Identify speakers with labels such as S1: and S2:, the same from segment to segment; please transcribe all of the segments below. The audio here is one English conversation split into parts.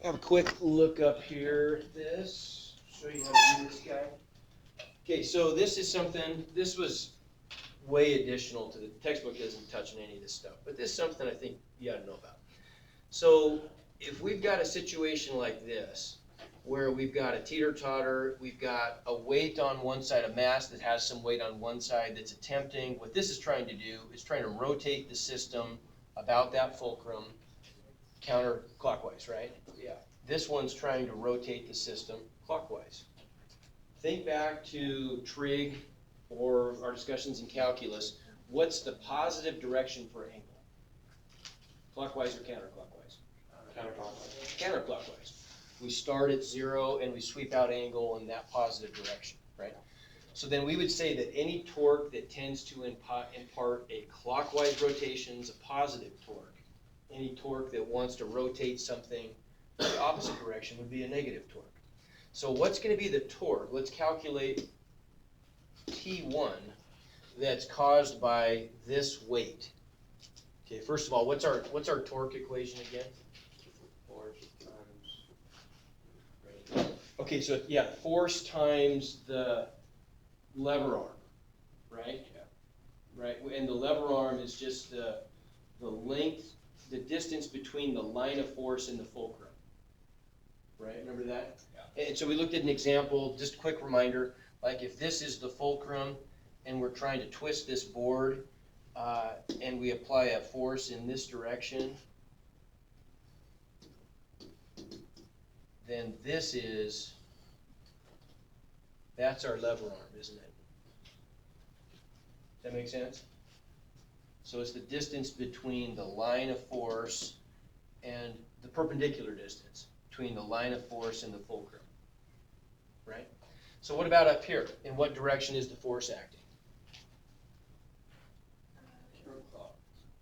S1: Have a quick look up here at this, show you how to do this guy. Okay, so this is something, this was way additional to the textbook, isn't touching any of this stuff, but this is something I think you ought to know about. So if we've got a situation like this, where we've got a teeter-totter, we've got a weight on one side, a mass that has some weight on one side that's attempting, what this is trying to do is trying to rotate the system about that fulcrum counterclockwise, right? Yeah. This one's trying to rotate the system clockwise. Think back to trig or our discussions in calculus. What's the positive direction for angle? Clockwise or counterclockwise?
S2: Counterclockwise.
S1: Counterclockwise. We start at 0 and we sweep out angle in that positive direction, right? So then we would say that any torque that tends to impart a clockwise rotation is a positive torque. Any torque that wants to rotate something in the opposite direction would be a negative torque. So what's going to be the torque? Let's calculate T1 that's caused by this weight. Okay, first of all, what's our torque equation again?
S2: Force times.
S1: Okay, so yeah, force times the lever arm, right?
S2: Yeah.
S1: Right, and the lever arm is just the length, the distance between the line of force and the fulcrum. Right, remember that?
S2: Yeah.
S1: And so we looked at an example, just a quick reminder, like if this is the fulcrum and we're trying to twist this board and we apply a force in this direction, then that's our lever arm, isn't it? Does that make sense? So it's the distance between the line of force and the perpendicular distance between the line of force and the fulcrum, right? So what about up here? In what direction is the force acting?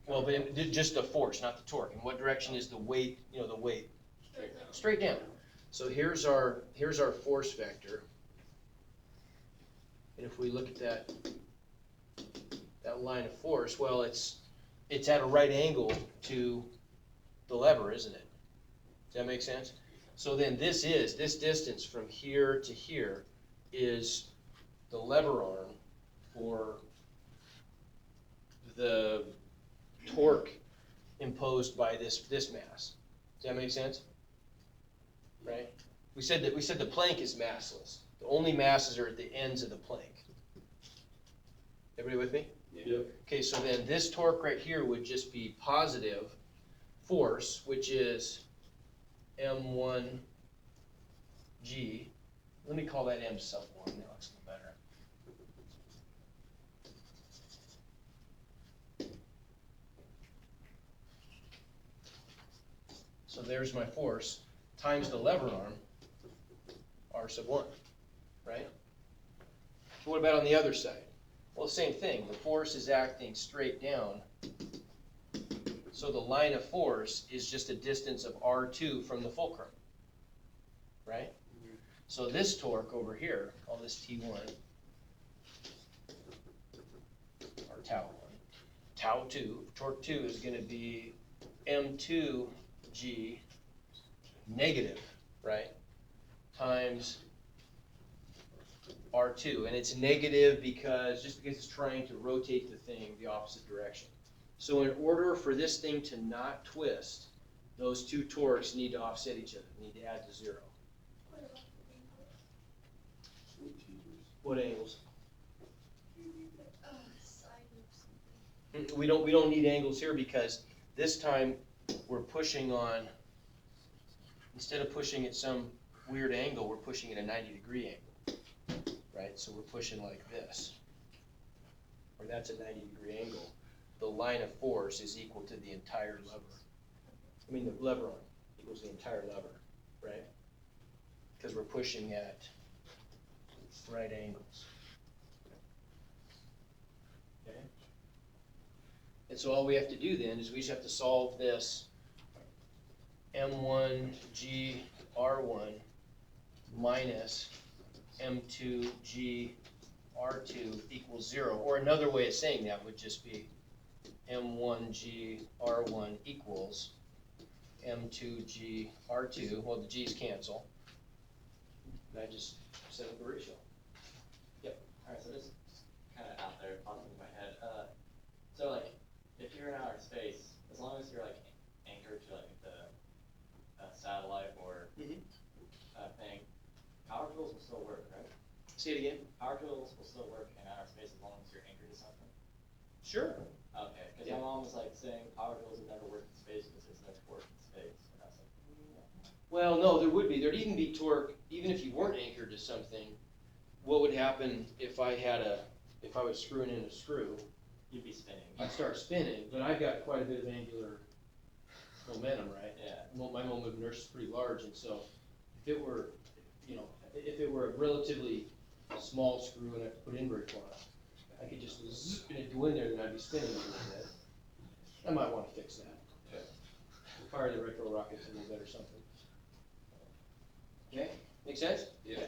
S1: Well, but just the force, not the torque. In what direction is the weight, the weight?
S2: Straight down.
S1: Straight down. So here's our force vector. And if we look at that line of force, well, it's at a right angle to the lever, isn't it? Does that make sense? So then this distance from here to here is the lever arm for the torque imposed by this mass. Does that make sense? Right? We said the plank is massless. The only masses are at the ends of the plank. Everybody with me?
S2: Yep.
S1: Okay, so then this torque right here would just be positive force, which is M1G. Let me call that M sub 1. That looks a little better. So there's my force times the lever arm, R sub 1, right? So what about on the other side? Well, same thing. The force is acting straight down. So the line of force is just a distance of R2 from the fulcrum, right? So this torque over here, call this T1, or tau 1, tau 2, torque 2 is going to be M2G negative, right, times R2. And it's negative because it's trying to rotate the thing the opposite direction. So in order for this thing to not twist, those two torques need to offset each other, need to add to 0. What angles? We don't need angles here because this time we're pushing on, instead of pushing at some weird angle, we're pushing at a 90-degree angle, right? So we're pushing like this, or that's a 90-degree angle. The line of force is equal to the entire lever. I mean, the lever arm equals the entire lever, right? Because we're pushing at right angles. Okay? And so all we have to do then is we just have to solve this M1G R1 minus M2G R2 equals 0. Or another way of saying that would just be M1G R1 equals M2G R2, well, the G's cancel. And I just set up the ratio.
S2: Alright, so this is kinda out there, popping in my head, so like, if you're in outer space, as long as you're like anchored to like the, satellite or,
S1: Mhm.
S2: thing, power tools will still work, right?
S1: Say it again?
S2: Power tools will still work in outer space as long as you're anchored to something?
S1: Sure.
S2: Okay, cause
S1: Yeah.
S2: my mom was like saying power tools would never work in space because there's no torque in space, and I was like,
S1: Well, no, there would be. There'd even be torque, even if you weren't anchored to something. What would happen if I was screwing in a screw?
S2: you'd be spinning.
S1: I'd start spinning, but I've got quite a bit of angular momentum, right?
S2: Yeah.
S1: My moment of inertia is pretty large, and so if it were, if it were a relatively small screw and I could put in very far, I could just zip and it'd go in there, then I'd be spinning a little bit. I might wanna fix that.
S2: Okay.
S1: Fire the retro rockets a little bit or something. Okay, make sense?
S2: Yeah.